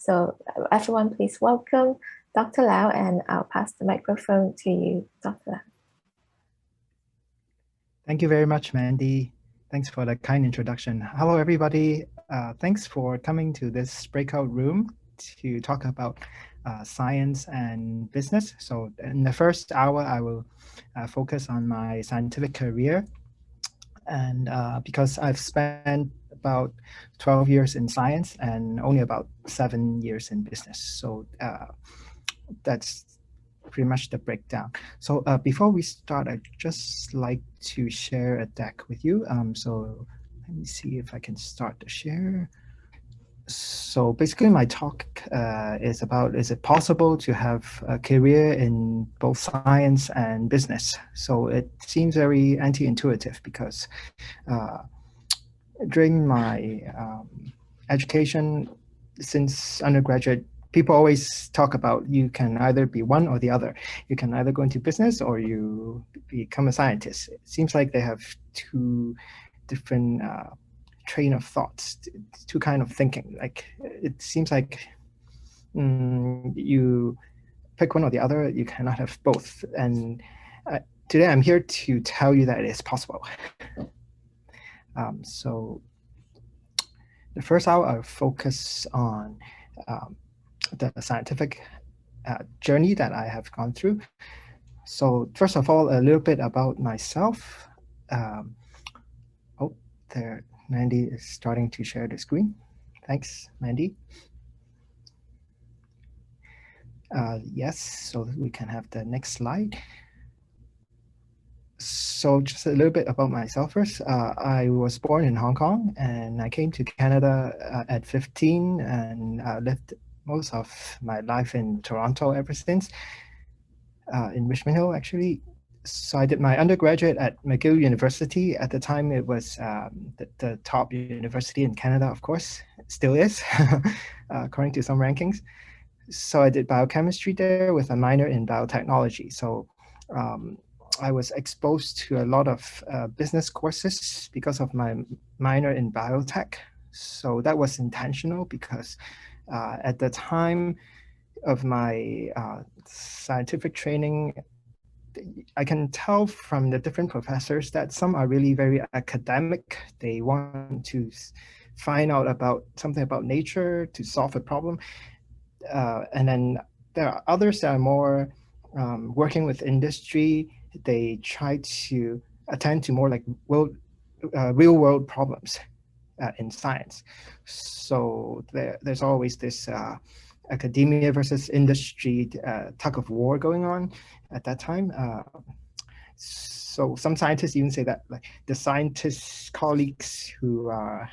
So everyone, please welcome Dr. Lau, and I'll pass the microphone to you, Dr. Lau. Thank you very much, Mandy. Thanks for the kind introduction. Hello, everybody. Thanks for coming to this breakout room to talk about science and business. So in the first hour, I will focus on my scientific career. And because I've spent about 12 years in science and only about 7 years in business. So that's pretty much the breakdown. So before we start, I'd just like to share a deck with you. So let me see if I can start the share. So basically my talk is about, is it possible to have a career in both science and business? So it seems very anti-intuitive because during my education since undergraduate, people always talk about you can either be one or the other. You can either go into business or you become a scientist. It seems like they have two different train of thoughts, two kind of thinking. Like it seems like you pick one or the other, you cannot have both. And today I'm here to tell you that it is possible. So the first hour I'll focus on the scientific journey that I have gone through. So first of all, a little bit about myself. Oh, there, Mandy is starting to share the screen. Thanks, Mandy. Yes, so we can have the next slide. So just a little bit about myself first. I was born in Hong Kong and I came to Canada at 15 and lived most of my life in Toronto ever since, in Richmond Hill actually. So I did my undergraduate at McGill University. At the time it was the top university in Canada, of course, it still is, according to some rankings. So I did biochemistry there with a minor in biotechnology. So I was exposed to a lot of business courses because of my minor in biotech. So that was intentional because at the time of my scientific training, I can tell from the different professors that some are really very academic. They want to find out about something about nature to solve a problem. And then there are others that are more working with industry. They try to attend to more like real world problems in science. So there's always this academia versus industry tug of war going on at that time. So some scientists even say that like the scientists colleagues who are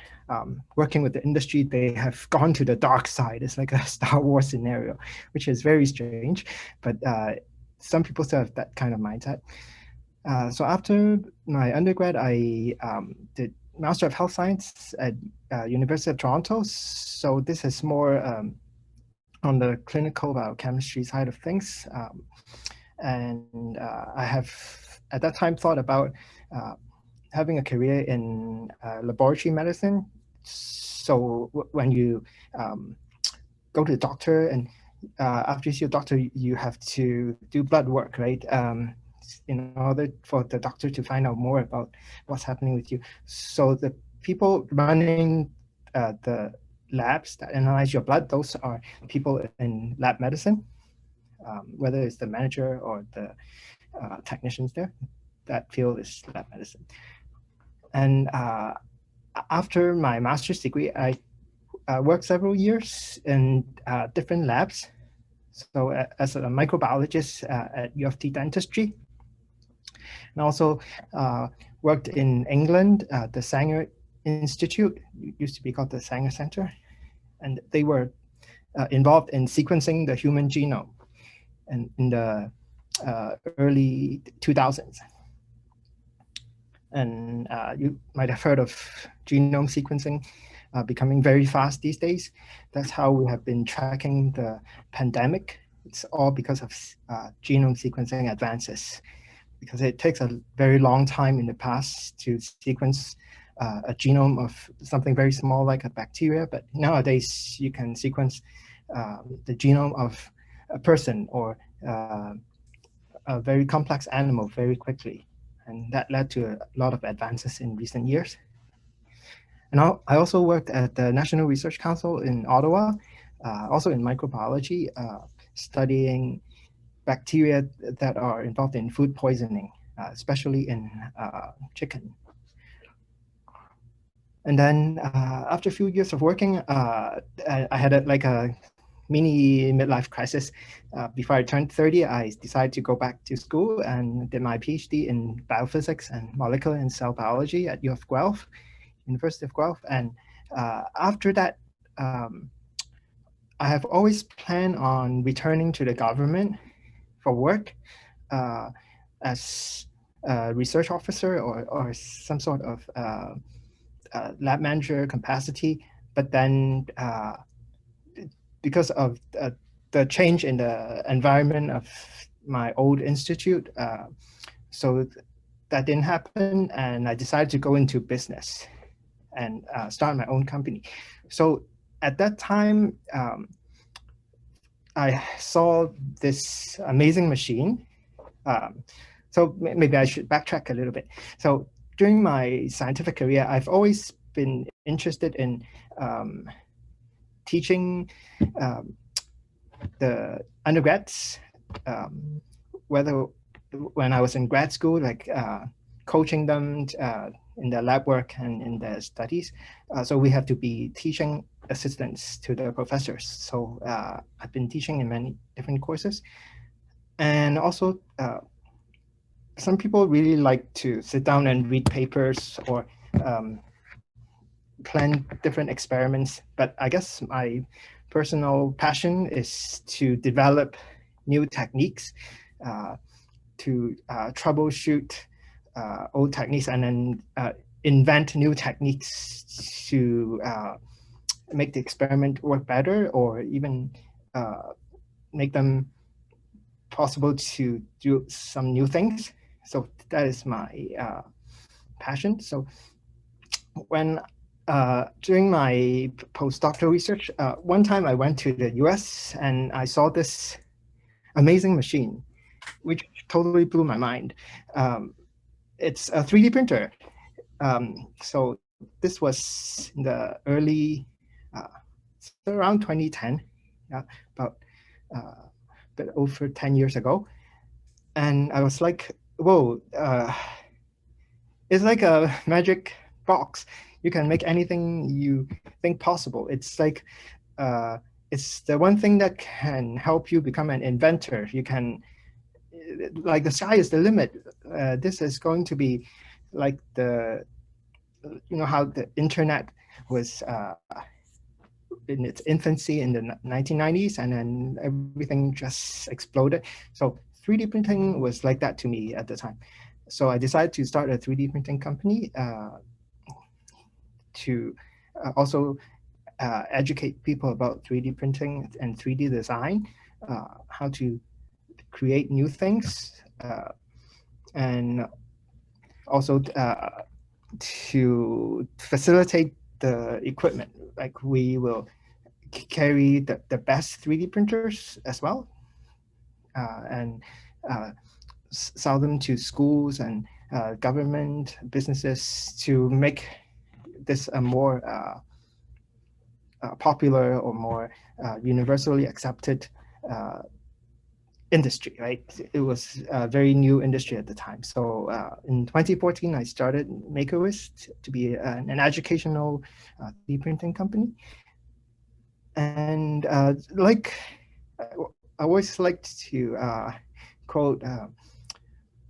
working with the industry, they have gone to the dark side. It's like a Star Wars scenario, which is very strange, but some people still have that kind of mindset. So after my undergrad, I did Master of Health Science at University of Toronto. So this is more on the clinical biochemistry side of things. And I have at that time thought about having a career in laboratory medicine. So when you go to the doctor and after you see a doctor, you have to do blood work, right? In order for the doctor to find out more about what's happening with you. So the people running the labs that analyze your blood, those are people in lab medicine, whether it's the manager or the technicians there. That field is lab medicine. And after my master's degree, I worked several years in different labs. So as a microbiologist at U of T Dentistry, and also worked in England, the Sanger Institute, used to be called the Sanger Center, and they were involved in sequencing the human genome and in the early 2000s. And you might have heard of genome sequencing becoming very fast these days. That's how we have been tracking the pandemic. It's all because of genome sequencing advances, because it takes a very long time in the past to sequence a genome of something very small like a bacteria, but nowadays you can sequence the genome of a person or a very complex animal very quickly. And that led to a lot of advances in recent years. And I also worked at the National Research Council in Ottawa, also in microbiology, studying bacteria that are involved in food poisoning, especially in chicken. And then after a few years of working, I had a mini midlife crisis. Before I turned 30, I decided to go back to school and did my PhD in biophysics and molecular and cell biology at U of Guelph, University of Guelph. And after that, I have always planned on returning to the government for work as a research officer or some sort of lab manager capacity. But then because of the change in the environment of my old institute, so that didn't happen, and I decided to go into business and start my own company. So at that time, I saw this amazing machine. So maybe I should backtrack a little bit. So during my scientific career, I've always been interested in teaching the undergrads, whether when I was in grad school, like coaching them in their lab work and in their studies. So we have to be teaching assistants to the professors. So I've been teaching in many different courses. And also, some people really like to sit down and read papers or plan different experiments. But I guess my personal passion is to develop new techniques, to troubleshoot old techniques, and then invent new techniques to make the experiment work better, or even make them possible to do some new things. So that is my passion. So when during my postdoctoral research, one time I went to the US and I saw this amazing machine, which totally blew my mind. It's a 3D printer. So this was in the early, around 2010, about a bit over 10 years ago. And I was like, whoa, it's like a magic box. You can make anything you think possible. It's like, it's the one thing that can help you become an inventor. You can, like, the sky is the limit. This is going to be like how the internet was in its infancy in the 1990s, and then everything just exploded. So 3D printing was like that to me at the time. So I decided to start a 3D printing company to also educate people about 3D printing and 3D design, how to create new things, and also to facilitate the equipment. Like, we will carry the best 3D printers as well, and sell them to schools and government businesses to make this a more popular or more universally accepted industry, right? It was a very new industry at the time. So in 2014, I started Makerwish to be an educational 3D printing company. And I always liked to quote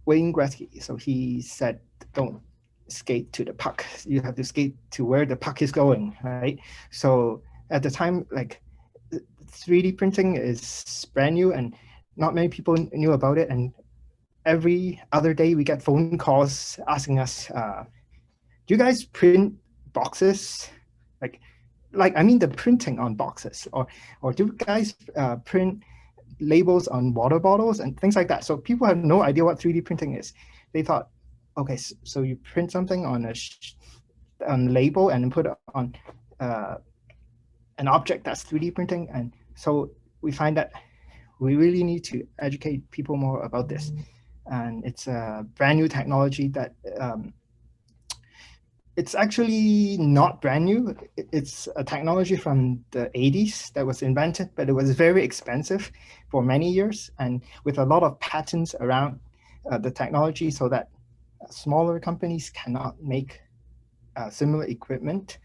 Wayne Gretzky. So he said, "Don't skate to the puck. You have to skate to where the puck is going," right? So at the time, like, 3D printing is brand new and not many people knew about it. And every other day we get phone calls asking us, do you guys print boxes? Like I mean the printing on boxes, or do you guys print labels on water bottles and things like that? So people have no idea what 3D printing is. They thought, okay, so you print something on a label and then put it on an object that's 3D printing, and So we find that we really need to educate people more about this. And it's a brand new technology that it's actually not brand new. It's a technology from the 80s that was invented, but it was very expensive for many years and with a lot of patents around the technology so that smaller companies cannot make similar equipment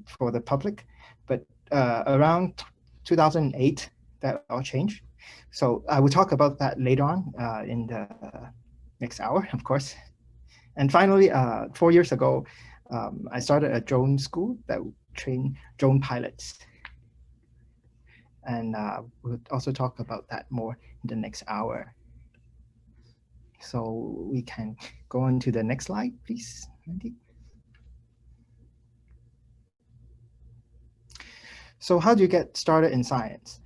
for the public. But around 2008, that all changed. So I will talk about that later on in the next hour, of course. And finally, 4 years ago, I started a drone school that would train drone pilots. And we'll also talk about that more in the next hour. So we can go on to the next slide, please, Mandy. So how do you get started in science?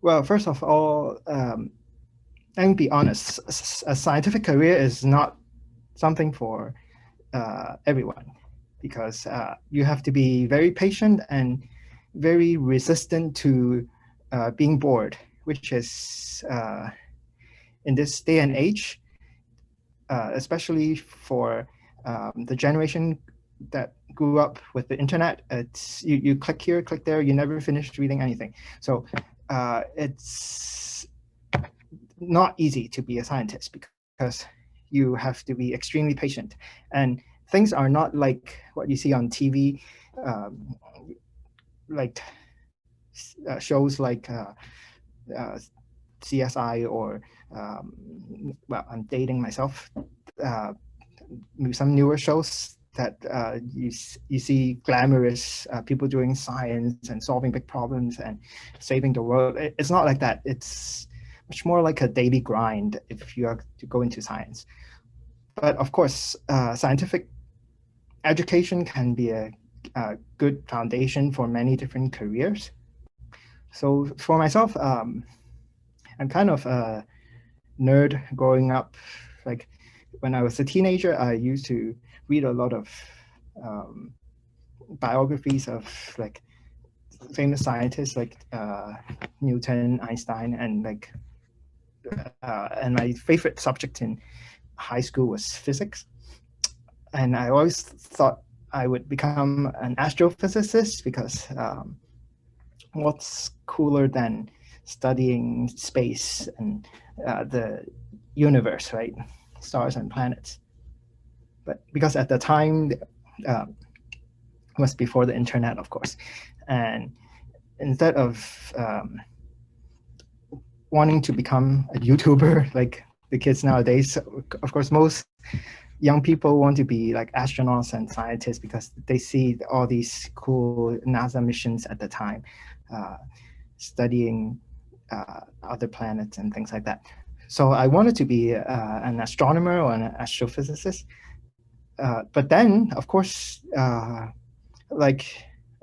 Well, first of all, let me be honest, a scientific career is not something for everyone because you have to be very patient and very resistant to being bored, which is in this day and age, especially for the generation that grew up with the internet. It's you click here, click there, you never finish reading anything. So it's not easy to be a scientist because you have to be extremely patient, and things are not like what you see on TV, like shows like CSI or well, I'm dating myself. Some newer shows that you see glamorous people doing science and solving big problems and saving the world. It's not like that. It's much more like a daily grind if you are to go into science. But of course, scientific education can be a good foundation for many different careers. So for myself, I'm kind of a nerd growing up. Like when I was a teenager, I used to read a lot of biographies of like famous scientists like Newton, Einstein, and like and my favorite subject in high school was physics. And I always thought I would become an astrophysicist because what's cooler than studying space and the universe, right? Stars and planets. But because at the time, it was before the internet, of course. And instead of wanting to become a YouTuber like the kids nowadays, of course, most young people want to be like astronauts and scientists because they see all these cool NASA missions at the time, studying other planets and things like that. So I wanted to be an astronomer or an astrophysicist. But then, of course, like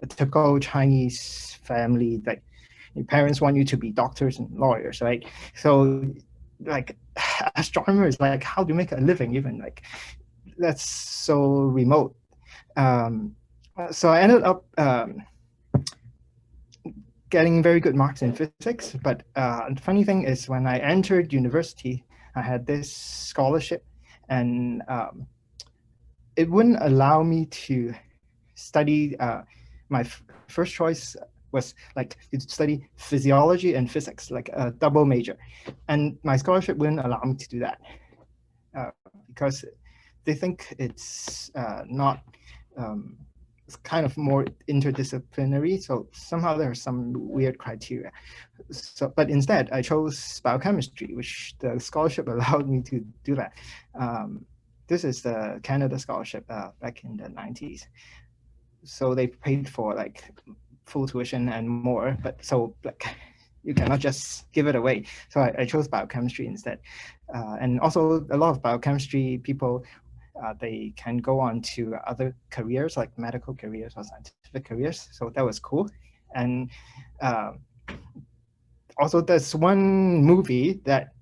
a typical Chinese family, like your parents want you to be doctors and lawyers, right? So like astronomer is like, how do you make a living even? Like that's so remote. So I ended up getting very good marks in physics. But the funny thing is when I entered university, I had this scholarship and it wouldn't allow me to study. My first choice was like to study physiology and physics, like a double major. And my scholarship wouldn't allow me to do that because they think it's not, it's kind of more interdisciplinary. So somehow there are some weird criteria. So, but instead I chose biochemistry, which the scholarship allowed me to do that. This is the Canada scholarship back in the 90s. So they paid for like full tuition and more, but so like you cannot just give it away. So I chose biochemistry instead. And also a lot of biochemistry people, they can go on to other careers like medical careers or scientific careers. So that was cool. And also there's one movie that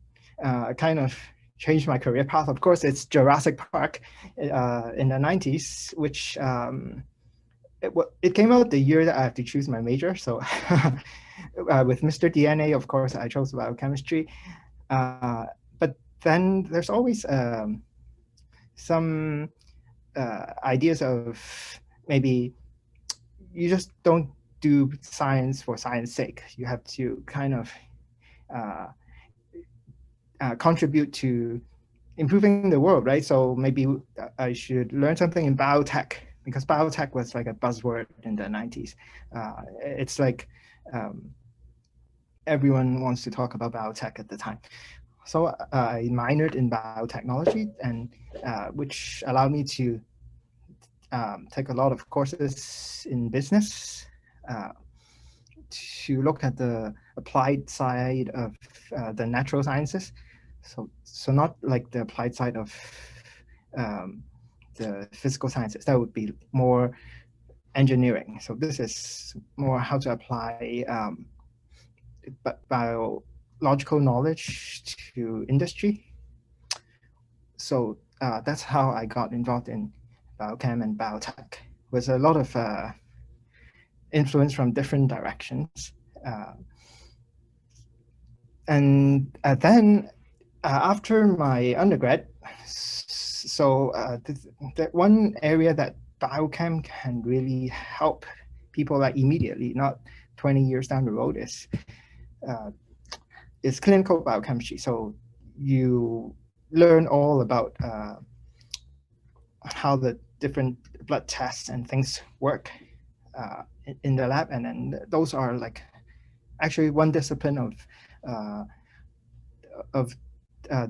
kind of changed my career path. Of course, it's Jurassic Park in the 90s, which it came out the year that I have to choose my major. So with Mr. DNA, of course, I chose biochemistry. But then there's always some ideas of maybe you just don't do science for science sake. You have to kind of contribute to improving the world, right? So maybe I should learn something in biotech, because biotech was like a buzzword in the 90s. It's like everyone wants to talk about biotech at the time. So I minored in biotechnology, and which allowed me to take a lot of courses in business to look at the applied side of the natural sciences. So not like the applied side of the physical sciences. That would be more engineering. So this is more how to apply biological knowledge to industry. So that's how I got involved in biochem and biotech, with a lot of influence from different directions. And then after my undergrad, so the one area that biochem can really help people like immediately, not 20 years down the road, is clinical biochemistry. So you learn all about how the different blood tests and things work in the lab, and then those are like actually one discipline of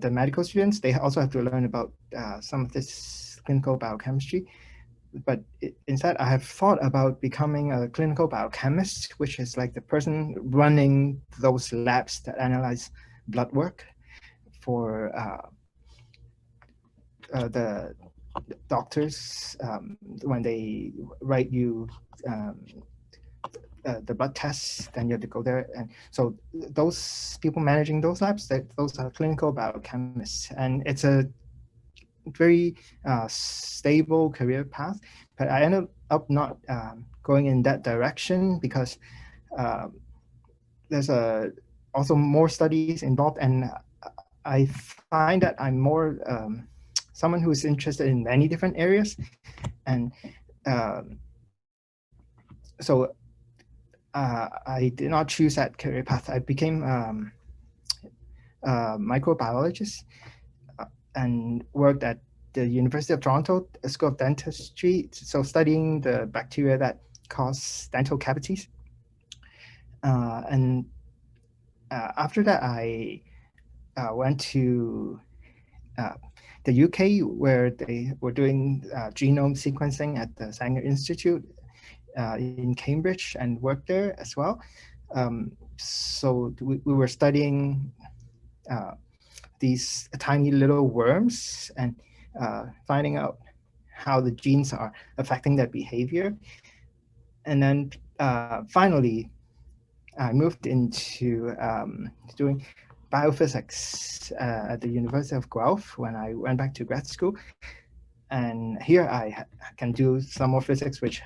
the medical students. They also have to learn about some of this clinical biochemistry. But instead, I have thought about becoming a clinical biochemist, which is like the person running those labs that analyze blood work for the doctors when they write you the blood tests. Then you have to go there, and so those people managing those labs, those are clinical biochemists, and it's a very stable career path. But I ended up not going in that direction because there's also more studies involved, and I find that I'm more someone who is interested in many different areas, and so I did not choose that career path. I became a microbiologist and worked at the University of Toronto School of Dentistry, so studying the bacteria that cause dental cavities. And after that, I went to the UK, where they were doing genome sequencing at the Sanger Institute in Cambridge, and worked there as well. So we were studying these tiny little worms and finding out how the genes are affecting their behavior. And then finally, I moved into doing biophysics at the University of Guelph when I went back to grad school. And here I can do some more physics, which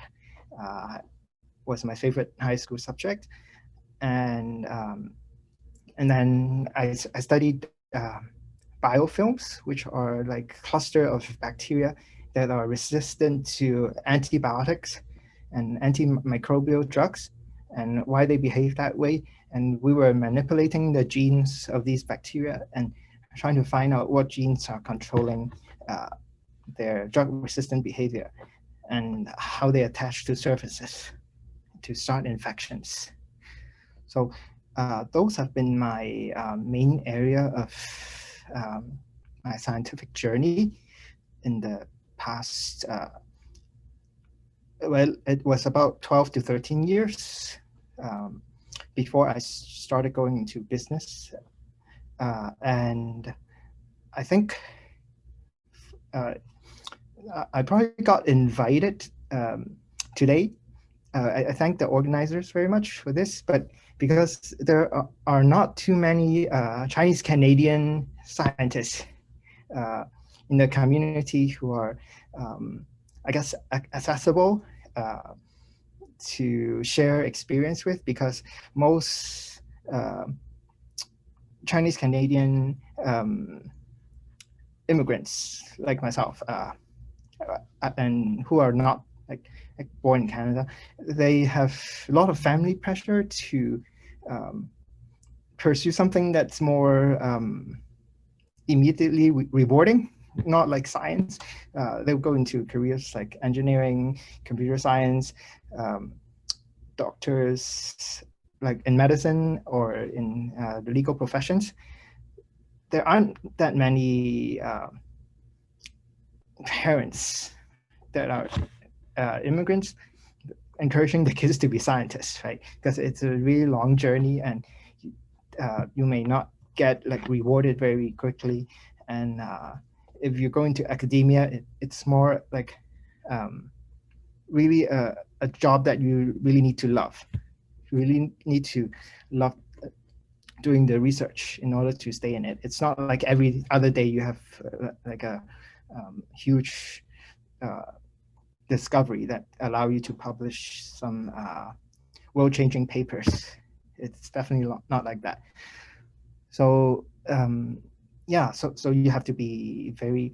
was my favorite high school subject. And then I studied biofilms, which are like cluster of bacteria that are resistant to antibiotics and antimicrobial drugs, and why they behave that way. And we were manipulating the genes of these bacteria and trying to find out what genes are controlling their drug-resistant behavior and how they attach to surfaces to start infections. So those have been my main area of my scientific journey in the past, well, it was about 12 to 13 years before I started going into business. And I think I probably got invited today. I thank the organizers very much for this, but because there are not too many Chinese Canadian scientists in the community who are, I guess, accessible to share experience with, because most Chinese Canadian immigrants like myself and who are not like born in Canada, they have a lot of family pressure to pursue something that's more immediately rewarding, not like science. They'll go into careers like engineering, computer science, doctors, like in medicine or in the legal professions. There aren't that many parents that are immigrants encouraging the kids to be scientists, right? Because it's a really long journey, and you may not get like rewarded very quickly. And if you go into academia, it's more like really a job that you really need to love. You really need to love doing the research in order to stay in it. It's not like every other day you have like a huge discovery that allow you to publish some world-changing papers. It's definitely not like that. So yeah, so you have to be very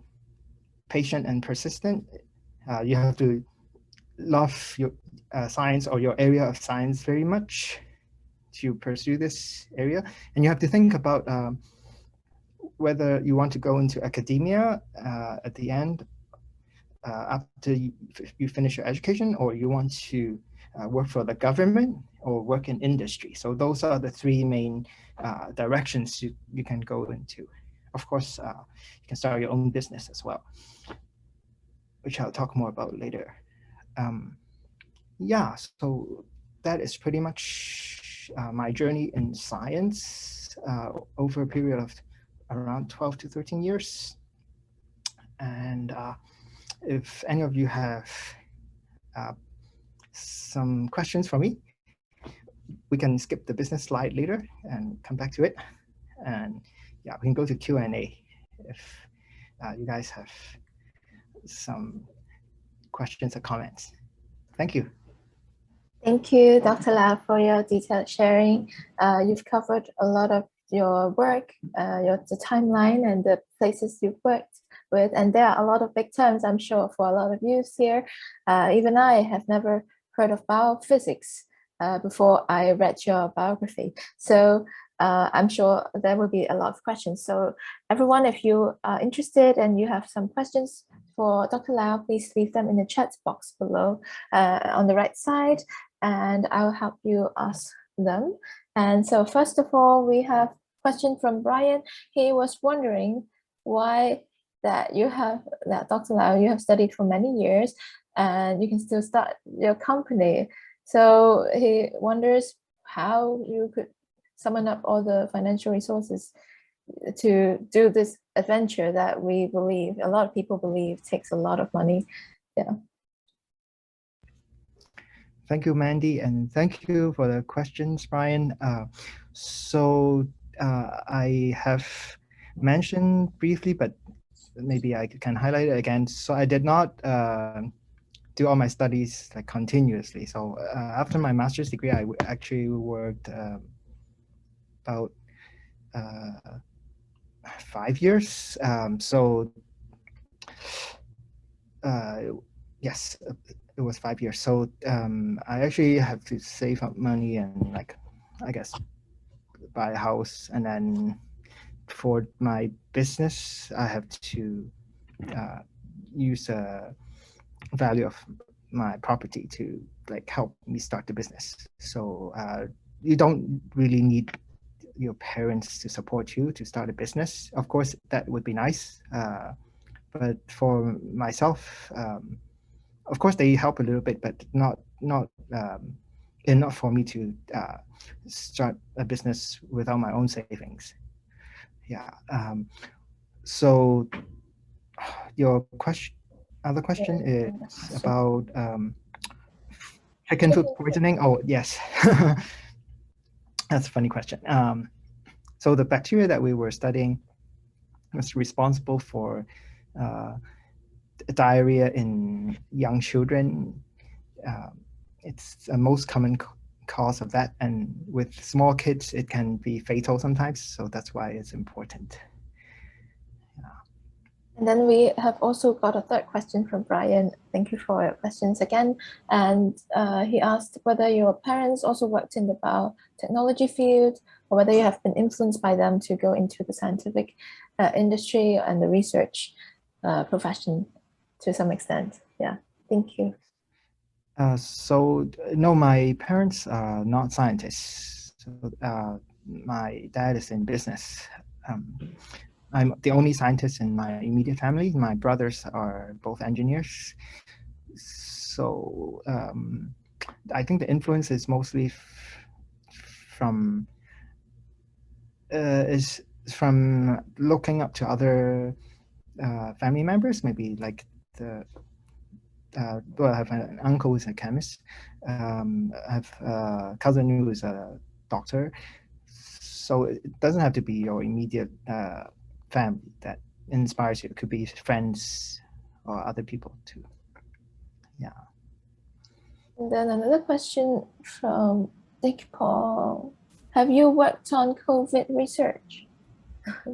patient and persistent. You have to love your science or your area of science very much to pursue this area. And you have to think about whether you want to go into academia at the end after you finish your education, or you want to work for the government or work in industry. So those are the three main directions you can go into. Of course, you can start your own business as well, which I'll talk more about later. Yeah, so that is pretty much my journey in science over a period of around 12 to 13 years. And if any of you have some questions for me, we can skip the business slide later and come back to it. And yeah, we can go to Q&A if you guys have some questions or comments. Thank you. Thank you, Dr. Lau, for your detailed sharing. You've covered a lot of your work, the timeline and the places you've worked with, and there are a lot of big terms, I'm sure, for a lot of you here. Even I have never heard of biophysics before I read your biography. So I'm sure there will be a lot of questions. So everyone, if you are interested and you have some questions for Dr. Lau, please leave them in the chat box below on the right side, and I'll help you ask them. And so first of all, we have a question from Brian. He was wondering why Dr. Lau, you have studied for many years and you can still start your company. So he wonders how you could summon up all the financial resources to do this adventure that we believe, a lot of people believe, takes a lot of money. Yeah. Thank you, Mandy, and thank you for the questions, Brian. I have mentioned briefly, but maybe I can highlight it again. So I did not do all my studies like continuously. So after my master's degree, I actually worked about 5 years. Yes, it was 5 years. So I actually have to save up money and like, I guess, buy a house. And then for my business, I have to use a value of my property to like help me start the business. So you don't really need your parents to support you to start a business. Of course, that would be nice. But for myself, of course, they help a little bit, but not enough for me to start a business without my own savings. Yeah. So your other question is about chicken food poisoning. Oh, yes. That's a funny question. So the bacteria that we were studying was responsible for diarrhea in young children it's the most common cause of that, and with small kids it can be fatal sometimes, so that's why it's important. And then we have also got a third question from Brian. Thank you for your questions again. And he asked whether your parents also worked in the biotechnology field, or whether you have been influenced by them to go into the scientific industry and the research profession to some extent. Yeah, thank you. So no, my parents are not scientists. So, my dad is in business. I'm the only scientist in my immediate family. My brothers are both engineers. So I think the influence is mostly from looking up to other family members, maybe like the well, I have an uncle who's a chemist. I have a cousin who is a doctor. So it doesn't have to be your immediate family that inspires you. It could be friends or other people too. Yeah. And then another question from Dick Paul. Have you worked on COVID research?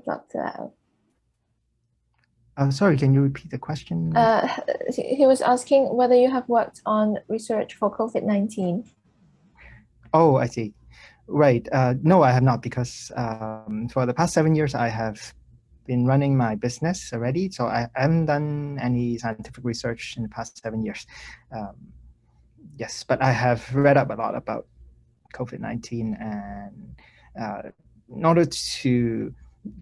Dr. Lau. Sorry, can you repeat the question? He was asking whether you have worked on research for COVID-19. Oh, I see. Right. No, I have not, because for the past 7 years, I have been running my business already. So I haven't done any scientific research in the past 7 years. Yes, but I have read up a lot about COVID-19, and in order to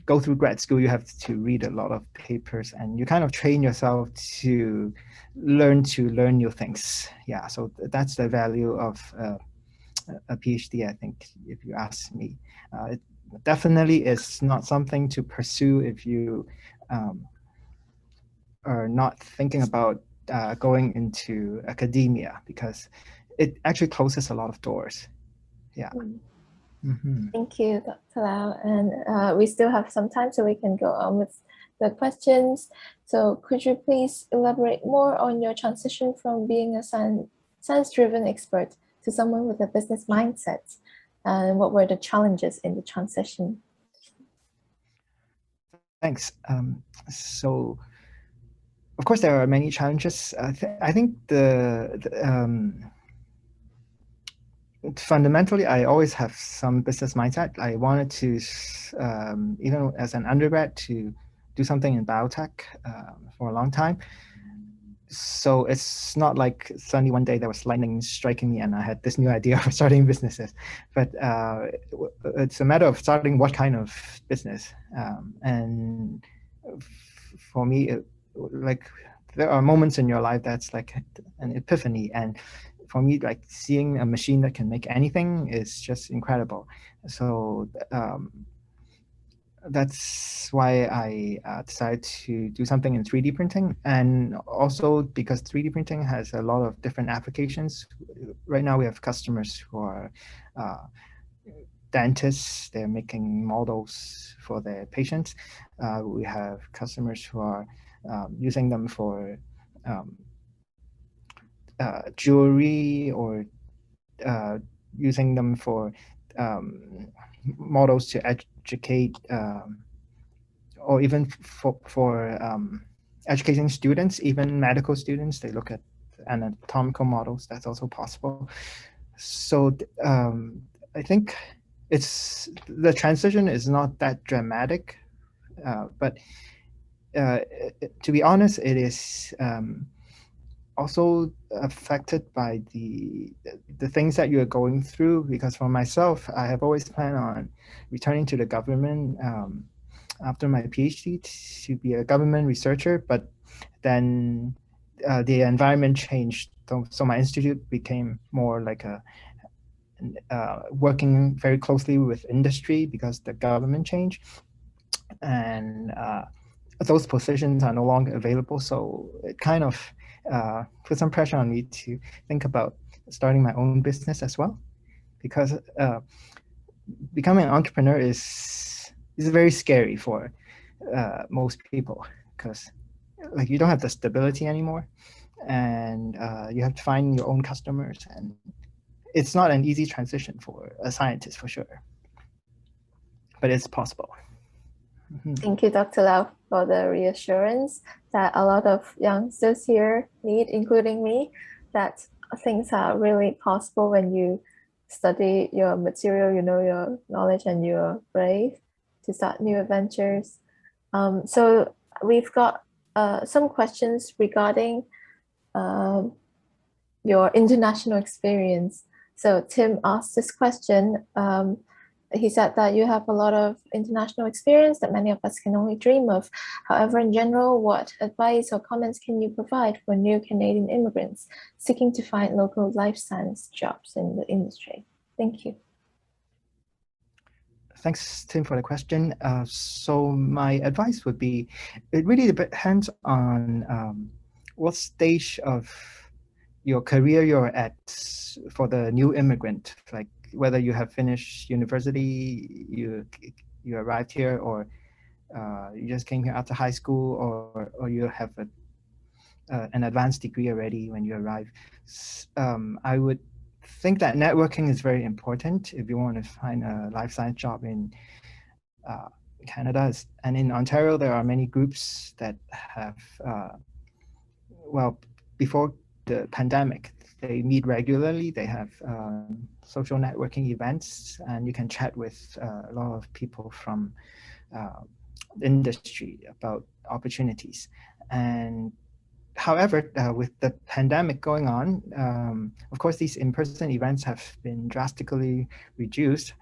go through grad school, you have to read a lot of papers, and you kind of train yourself to learn new things. Yeah, so that's the value of a PhD, I think, if you ask me. It definitely is not something to pursue if you are not thinking about going into academia, because it actually closes a lot of doors. Yeah. Mm-hmm. Thank you, Dr. Lau. And we still have some time, so we can go on with the questions. So could you please elaborate more on your transition from being a science-driven expert to someone with a business mindset? And what were the challenges in the transition? Thanks. So, of course, there are many challenges. I think fundamentally, I always have some business mindset. I wanted to, even as an undergrad, to do something in biotech for a long time. So it's not like suddenly one day there was lightning striking me and I had this new idea of starting businesses. But it's a matter of starting what kind of business. And for me, like, there are moments in your life that's like an epiphany, and for me, like, seeing a machine that can make anything is just incredible. So that's why I decided to do something in 3D printing, and also because 3D printing has a lot of different applications. Right now we have customers who are dentists. They're making models for their patients. We have customers who are using them for jewelry, or using them for models to educate, or even for educating students, even medical students. They look at anatomical models. That's also possible. So I think the transition is not that dramatic, but to be honest, it is also affected by the things that you're going through. Because for myself, I have always planned on returning to the government after my PhD to be a government researcher, but then the environment changed. So my institute became more like working very closely with industry because the government changed, and those positions are no longer available. So it kind of put some pressure on me to think about starting my own business as well, because becoming an entrepreneur is very scary for most people, because like you don't have the stability anymore. and you have to find your own customers, and it's not an easy transition for a scientist for sure, but it's possible. Thank you, Dr. Lau, for the reassurance that a lot of youngsters here need, including me, that things are really possible when you study your material, you know your knowledge, and you're brave to start new adventures. So we've got some questions regarding your international experience. So Tim asked this question. He said that you have a lot of international experience that many of us can only dream of. However, in general, what advice or comments can you provide for new Canadian immigrants seeking to find local life science jobs in the industry? Thank you. Thanks, Tim, for the question. So my advice would be, it really depends on what stage of your career you're at for the new immigrant, like whether you have finished university, you arrived here, or you just came here after high school, or you have an advanced degree already when you arrive. I would think that networking is very important if you want to find a life science job in Canada. And in Ontario, there are many groups that have, well, before the pandemic, they meet regularly. They have social networking events, and you can chat with a lot of people from industry about opportunities. And however, with the pandemic going on, of course, these in-person events have been drastically reduced.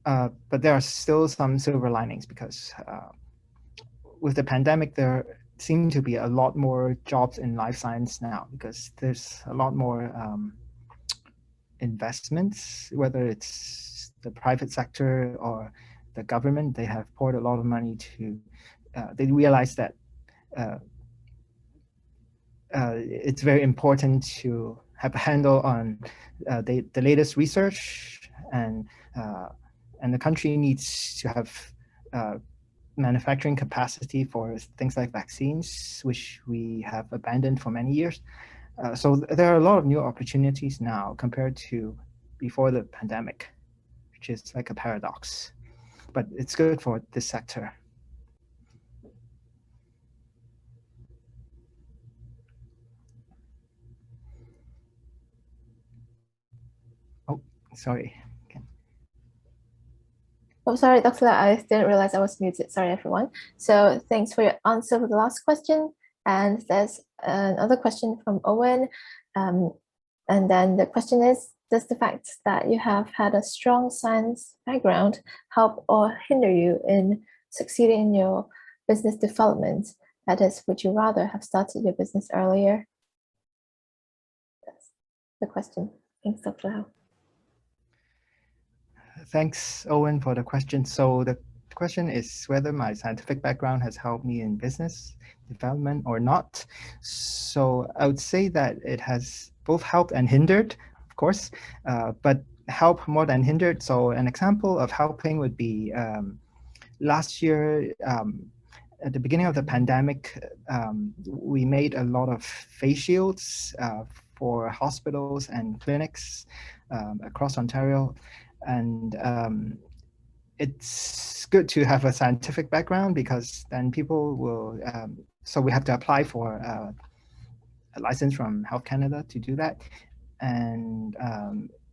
But there are still some silver linings, because with the pandemic, there seem to be a lot more jobs in life science now, because there's a lot more investments, whether it's the private sector or the government. They have poured a lot of money to, they realize that it's very important to have a handle on the latest research, and the country needs to have manufacturing capacity for things like vaccines, which we have abandoned for many years. So there are a lot of new opportunities now compared to before the pandemic, which is like a paradox, but it's good for this sector. Oh, sorry. Oh, sorry, Dr. Lau, I didn't realize I was muted. Sorry, everyone. So thanks for your answer for the last question. And there's another question from Owen. And then the question is, does the fact that you have had a strong science background help or hinder you in succeeding in your business development? That is, would you rather have started your business earlier? That's the question. Thanks, Dr. Lau. Thanks, Owen, for the question. So the question is whether my scientific background has helped me in business development or not. So I would say that it has both helped and hindered, of course, but help more than hindered. So an example of helping would be last year, at the beginning of the pandemic, we made a lot of face shields for hospitals and clinics across Ontario. And it's good to have a scientific background, because then people will, so we have to apply for a license from Health Canada to do that. And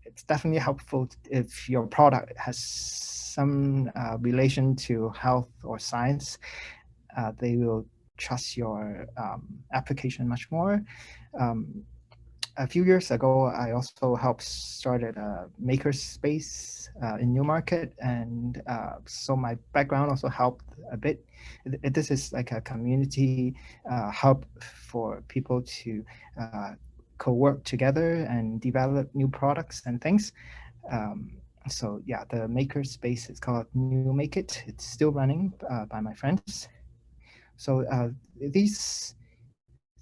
it's definitely helpful if your product has some relation to health or science. They will trust your application much more. A few years ago, I also helped started a makerspace in Newmarket, and so my background also helped a bit. This is like a community hub for people to co-work together and develop new products and things. So yeah, the makerspace is called New Make It. It's still running by my friends. So these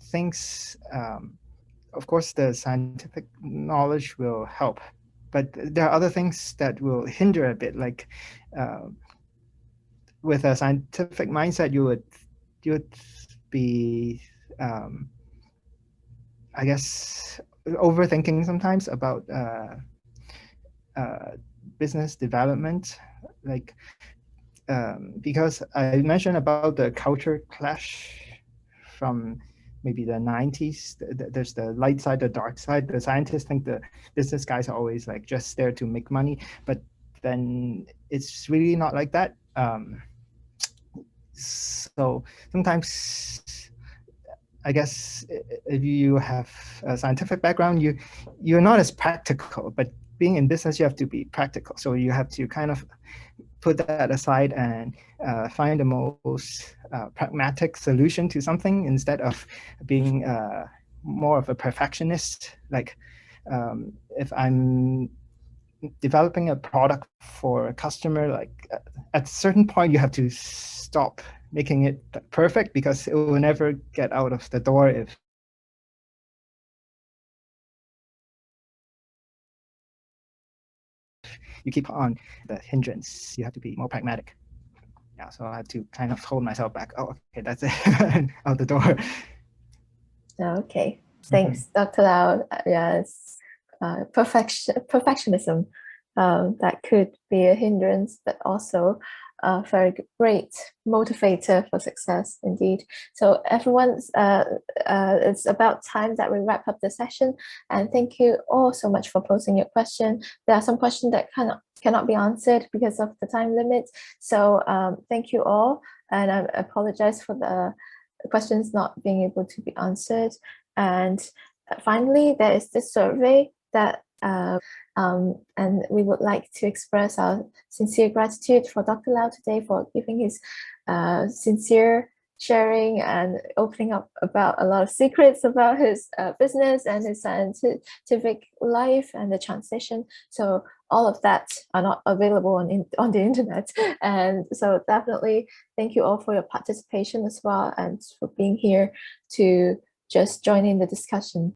things, of course, the scientific knowledge will help, but there are other things that will hinder a bit. Like with a scientific mindset, you would be I guess, overthinking sometimes about business development, like because I mentioned about the culture clash from maybe the 90s. There's the light side, the dark side. The scientists think the business guys are always like just there to make money, but then it's really not like that. So sometimes, I guess, if you have a scientific background, you're not as practical, but being in business, you have to be practical. So you have to kind of put that aside and find the most pragmatic solution to something instead of being more of a perfectionist. Like if I'm developing a product for a customer, like at a certain point you have to stop making it perfect, because it will never get out of the door if you keep on the hindrance. You have to be more pragmatic. Yeah, so I have to kind of hold myself back. Oh, okay, that's it. Out the door. Okay, thanks, Dr. Lau. Yes, perfectionism that could be a hindrance, but also a very great motivator for success indeed. So everyone's, it's about time that we wrap up the session. And thank you all so much for posing your question. There are some questions that cannot be answered because of the time limit. So thank you all. And I apologize for the questions not being able to be answered. And finally, there is this survey that and we would like to express our sincere gratitude for Dr. Lau today for giving his sincere sharing and opening up about a lot of secrets about his business and his scientific life and the transition. So all of that are not available on the internet. And so definitely thank you all for your participation as well and for being here to just join in the discussion.